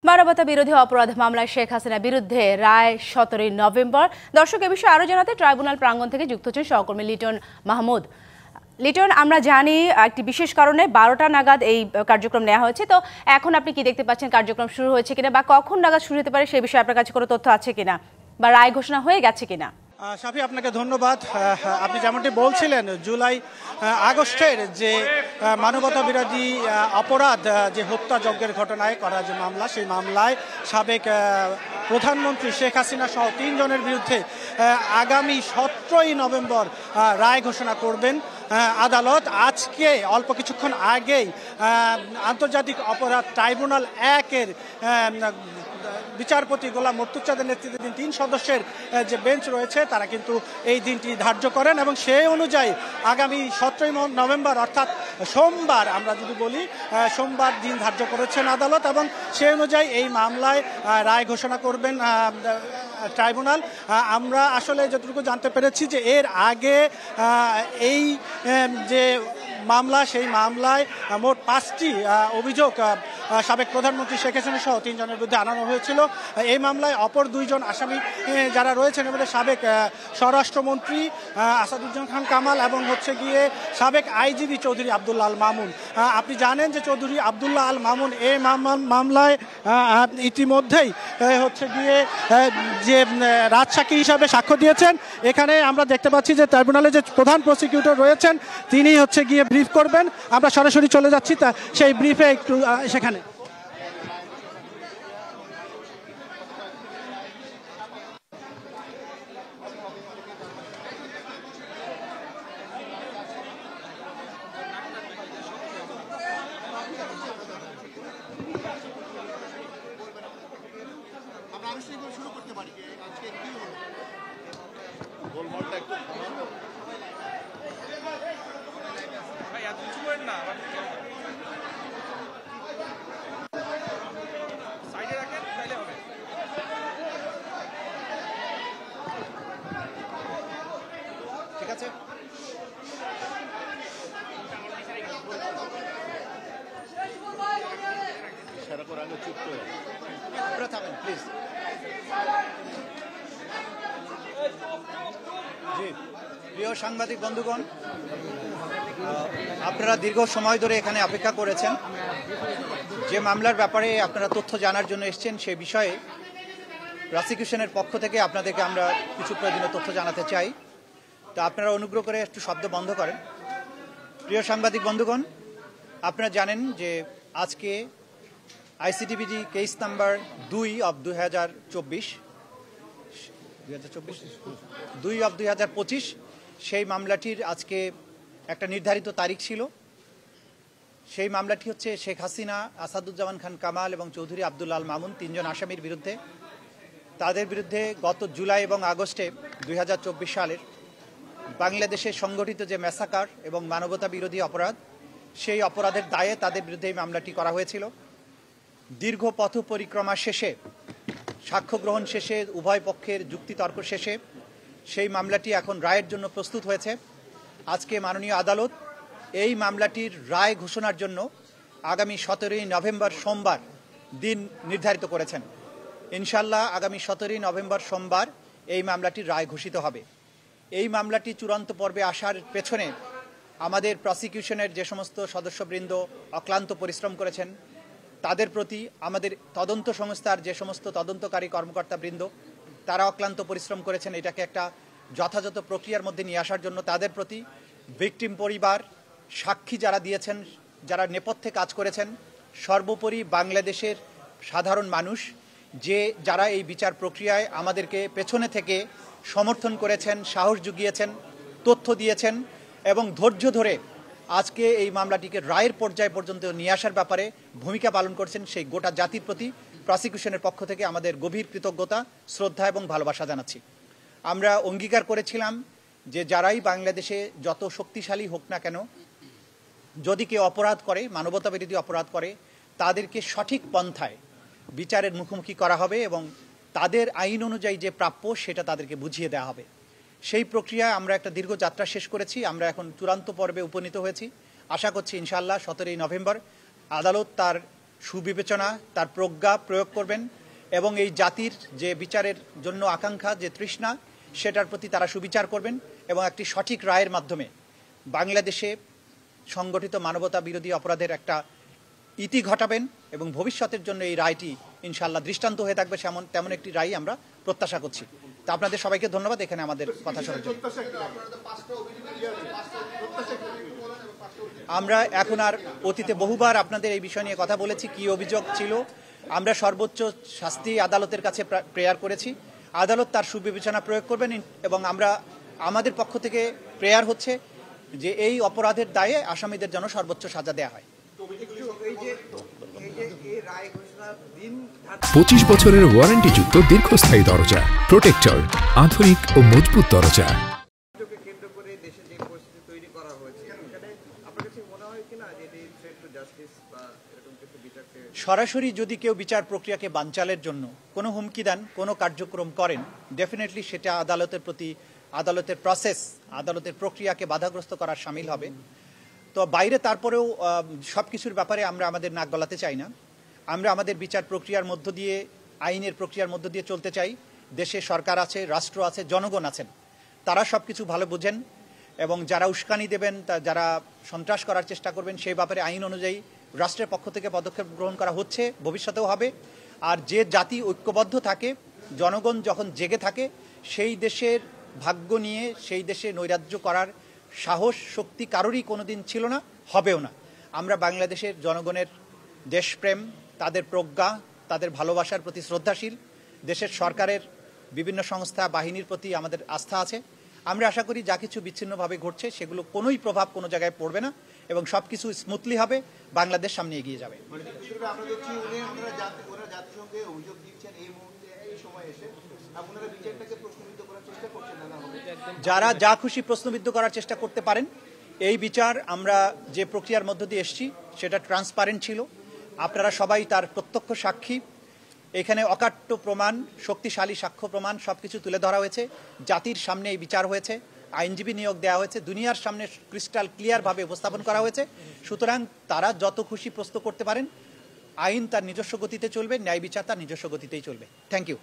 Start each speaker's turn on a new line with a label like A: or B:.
A: মানবতা বিরোধী অপরাধ মামলায় শেখ হাসিনার বিরুদ্ধে রায় 17 নভেম্বর। দর্শক এ বিষয়ে আরো জানাতে ট্রাইব্যুনাল প্রাঙ্গণ থেকে যুক্ত হচ্ছেন সহকর্মী লিটন মাহমুদ। লিটন, আমরা জানি একটি বিশেষ কারণে 12টা নাগাদ এই কার্যক্রম নেওয়া হয়েছে, তো এখন আপনি কি দেখতে পাচ্ছেন, কার্যক্রম শুরু হয়েছে কিনা বা কখন নাগাদ শুরু হতে পারে সে বিষয়ে আপনার কাছে কোনো তথ্য আছে কিনা বা রায় ঘোষণা হয়ে গেছে কিনা?
B: শাফি, আপনাকে ধন্যবাদ। আপনি যেমনটি বলছিলেন, জুলাই আগস্টের যে মানবতা বিরোধী অপরাধ, যে হত্যাযজ্ঞের ঘটনায় করা যে মামলা, সেই মামলায় সাবেক প্রধানমন্ত্রী শেখ হাসিনা সহ 3 জনের বিরুদ্ধে আগামী 17ই নভেম্বর রায় ঘোষণা করবেন আদালত। আজকে অল্প কিছুক্ষণ আগেই আন্তর্জাতিক অপরাধ ট্রাইব্যুনাল 1-এর বিচারপতি গোলাম মর্তুজাদের নেতৃত্বাধীন 3 সদস্যের যে বেঞ্চ রয়েছে তারা কিন্তু এই দিনটি ধার্য করেন এবং সেই অনুযায়ী আগামী 17ই নভেম্বর অর্থাৎ সোমবার, আমরা যদি বলি সোমবার দিন ধার্য করেছেন আদালত, এবং সেই অনুযায়ী এই মামলায় রায় ঘোষণা করবেন ট্রাইব্যুনাল। আমরা আসলে যতটুকু জানতে পেরেছি যে এর আগে এই যে মামলা, সেই মামলায় মোট 5টি অভিযোগ সাবেক প্রধানমন্ত্রী শেখ হাসিনা সহ 3 জনের বিরুদ্ধে আনানো হয়েছিল। এই মামলায় অপর 2 জন আসামি যারা রয়েছেন এর মধ্যে সাবেক স্বরাষ্ট্রমন্ত্রী আসাদুজ্জামান খান কামাল এবং সাবেক আইজিবি চৌধুরী আব্দুল্লাহ আল মামুন। আপনি জানেন যে চৌধুরী আব্দুল্লাহ আল মামুন এই মামলায় ইতিমধ্যেই যে রাজসাক্ষী হিসাবে সাক্ষ্য দিয়েছেন। এখানে আমরা দেখতে পাচ্ছি যে ট্রাইব্যুনালে যে প্রধান প্রসিকিউটর রয়েছেন তিনি ব্রিফ করবেন। আমরা সরাসরি চলে যাচ্ছি সেই ব্রিফে একটু সেখানে।
C: শুরু করতে পারি আজকে কি হলো ঠিক আছে। প্লিজ। জি, প্রিয় সাংবাদিক বন্ধুগণ, আপনারা দীর্ঘ সময় ধরে এখানে অপেক্ষা করেছেন। যে মামলার ব্যাপারে আপনারা তথ্য জানার জন্য এসেছেন সে বিষয়ে প্রসিকিউশনের পক্ষ থেকে আপনাদেরকে আমরা কিছু প্রয়োজনীয় তথ্য জানাতে চাই। তো আপনারা অনুগ্রহ করে একটু শব্দ বন্ধ করেন। প্রিয় সাংবাদিক বন্ধুগণ, আপনারা জানেন যে আজকে আইসিটিবিডি কেস নাম্বার 2/2025 সেই মামলাটির আজকে একটা নির্ধারিত তারিখ ছিল। সেই মামলাটি হচ্ছে শেখ হাসিনা, আসাদুজ্জামান খান কামাল এবং চৌধুরী আব্দুল্লাহ আল মামুন 3 জন আসামির বিরুদ্ধে। তাদের বিরুদ্ধে গত জুলাই এবং আগস্টে 2024 সালের বাংলাদেশে সংগঠিত যে ম্যাসাকার এবং মানবতা বিরোধী অপরাধ, সেই অপরাধের দায়ে তাদের বিরুদ্ধে এই মামলাটি করা হয়েছিল। দীর্ঘ পথ পরিক্রমা শেষে, সাক্ষ্য গ্রহণ শেষে, উভয় পক্ষের যুক্তিতর্ক শেষে সেই মামলাটি এখন রায়ের জন্য প্রস্তুত হয়েছে। আজকে মাননীয় আদালত এই মামলাটির রায় ঘোষণার জন্য আগামী 17ই নভেম্বর সোমবার দিন নির্ধারিত করেছেন। ইনশাল্লাহ আগামী 17ই নভেম্বর সোমবার এই মামলাটির রায় ঘোষিত হবে। এই মামলাটি চূড়ান্ত পর্বে আসার পেছনে আমাদের প্রসিকিউশনের যে সমস্ত সদস্যবৃন্দ অক্লান্ত পরিশ্রম করেছেন তাদের প্রতি, আমাদের তদন্ত সংস্থার যে সমস্ত তদন্তকারী কর্মকর্তাবৃন্দ তারা অক্লান্ত পরিশ্রম করেছেন এটাকে একটা যথাযথ প্রক্রিয়ার মধ্যে নিয়ে আসার জন্য, তাদের প্রতি, ভিকটিম পরিবার, সাক্ষী যারা দিয়েছেন, যারা নেপথ্যে কাজ করেছেন, সর্বোপরি বাংলাদেশের সাধারণ মানুষ যারা এই বিচার প্রক্রিয়ায় আমাদেরকে পেছনে থেকে সমর্থন করেছেন, সাহস জুগিয়েছেন, তথ্য দিয়েছেন এবং ধৈর্য ধরে আজকে এই মামলাটিকে রায়ের পর্যায় পর্যন্ত নিয়ে আসার ব্যাপারে ভূমিকা পালন করছেন, সেই গোটা জাতির প্রতি প্রসিকিউশনের পক্ষ থেকে আমাদের গভীর কৃতজ্ঞতা, শ্রদ্ধা এবং ভালোবাসা জানাচ্ছি। আমরা অঙ্গীকার করেছিলাম যে যারাই বাংলাদেশে যত শক্তিশালী হোক না কেন, যদি কেউ অপরাধ করে, মানবতা বিরোধী অপরাধ করে, তাদেরকে সঠিক পন্থায় বিচারের মুখোমুখি করা হবে এবং তাদের আইন অনুযায়ী যে প্রাপ্য সেটা তাদেরকে বুঝিয়ে দেওয়া হবে। সেই প্রক্রিয়ায় আমরা একটা দীর্ঘ যাত্রা শেষ করেছি। আমরা এখন চূড়ান্ত পর্বে উপনীত হয়েছি। আশা করছি ইনশাআল্লাহ 17ই নভেম্বর আদালত তার সুবিবেচনা, তার প্রজ্ঞা প্রয়োগ করবেন এবং এই জাতির যে বিচারের জন্য আকাঙ্ক্ষা, যে তৃষ্ণা, সেটার প্রতি তারা সুবিচার করবেন এবং একটি সঠিক রায়ের মাধ্যমে বাংলাদেশে সংগঠিত মানবতা বিরোধী অপরাধের একটা ইতি ঘটাবেন এবং ভবিষ্যতের জন্য এই রায়টি ইনশাআল্লাহ দৃষ্টান্ত হয়ে থাকবে তেমন একটি রায় আমরা প্রত্যাশা করছি। তা আপনাদের সবাইকে ধন্যবাদ এখানে আমাদের কথা শোনার জন্য। আমরা এখন আর অতীতে বহুবার আপনাদের এই বিষয় নিয়ে কথা বলেছি, কি অভিযোগ ছিল। আমরা সর্বোচ্চ শাস্তি আদালতের কাছে প্রেয়ার করেছি, আদালত তার সুবিবেচনা প্রয়োগ করবেন এবং আমাদের পক্ষ থেকে প্রেয়ার হচ্ছে যে এই অপরাধের দায়ে আসামিদের জন্য সর্বোচ্চ সাজা দেওয়া হয়।
D: 25 বছরের ওয়ারেন্টিযুক্ত দীর্ঘস্থায়ী দরজা প্রোটেক্টর, আধুনিক ও মজবুত দরজা।
C: সরাসরি যদি কেউ বিচার প্রক্রিয়াকে বানচালের জন্য কোনো হুমকি দেন, কোনো কার্যক্রম করেন, ডেফিনেটলি সেটা আদালতের প্রসেস, আদালতের প্রক্রিয়াকে বাধাগ্রস্ত করার শামিল হবে। তো বাইরে তারপরেও সব কিছুর ব্যাপারে আমরা আমাদের নাক গলাতে চাই না। আমরা আমাদের বিচার প্রক্রিয়ার মধ্য দিয়ে, আইনের প্রক্রিয়ার মধ্য দিয়ে চলতে চাই। দেশে সরকার আছে, রাষ্ট্র আছে, জনগণ আছেন, তারা সব কিছু ভালো বোঝেন এবং যারা উস্কানি দেবেন, যারা সন্ত্রাস করার চেষ্টা করবেন, সেই ব্যাপারে আইন অনুযায়ী রাষ্ট্রের পক্ষ থেকে পদক্ষেপ গ্রহণ করা হচ্ছে, ভবিষ্যতেও হবে। আর যে জাতি ঐক্যবদ্ধ থাকে, জনগণ যখন জেগে থাকে, সেই দেশের ভাগ্য নিয়ে সেই দেশে নৈরাজ্য করার সাহস, শক্তি কারোরই কোনোদিন ছিল না, হবেও না। আমরা বাংলাদেশের জনগণের দেশপ্রেম, তাদের প্রজ্ঞা, তাদের ভালোবাসার প্রতি শ্রদ্ধাশীল। দেশের সরকারের বিভিন্ন সংস্থা, বাহিনীর প্রতি আমাদের আস্থা আছে। আমরা আশা করি যা কিছু বিচ্ছিন্নভাবে ঘটছে সেগুলো কোনোই প্রভাব কোনো জায়গায় পড়বে না এবং সব কিছু স্মুথলি হবে, বাংলাদেশ সামনে এগিয়ে যাবে। যারা যা খুশি প্রশ্নবিদ্ধ করার চেষ্টা করতে পারেন। এই বিচার আমরা যে প্রক্রিয়ার মধ্য দিয়ে এসেছি সেটা ট্রান্সপারেন্ট ছিল, আপনারা সবাই তার প্রত্যক্ষ সাক্ষী। এখানে অকাট্য প্রমাণ, শক্তিশালী সাক্ষ্য প্রমাণ সবকিছু তুলে ধরা হয়েছে, জাতির সামনে এই বিচার হয়েছে, আইনজীবী নিয়োগ দেওয়া হয়েছে, দুনিয়ার সামনে ক্রিস্টাল ক্লিয়ারভাবে উপস্থাপন করা হয়েছে। সুতরাং তারা যত খুশি প্রশ্ন করতে পারেন, আইন তার নিজস্ব গতিতে চলবে, ন্যায় বিচার তার নিজস্ব গতিতেই চলবে। Thank you.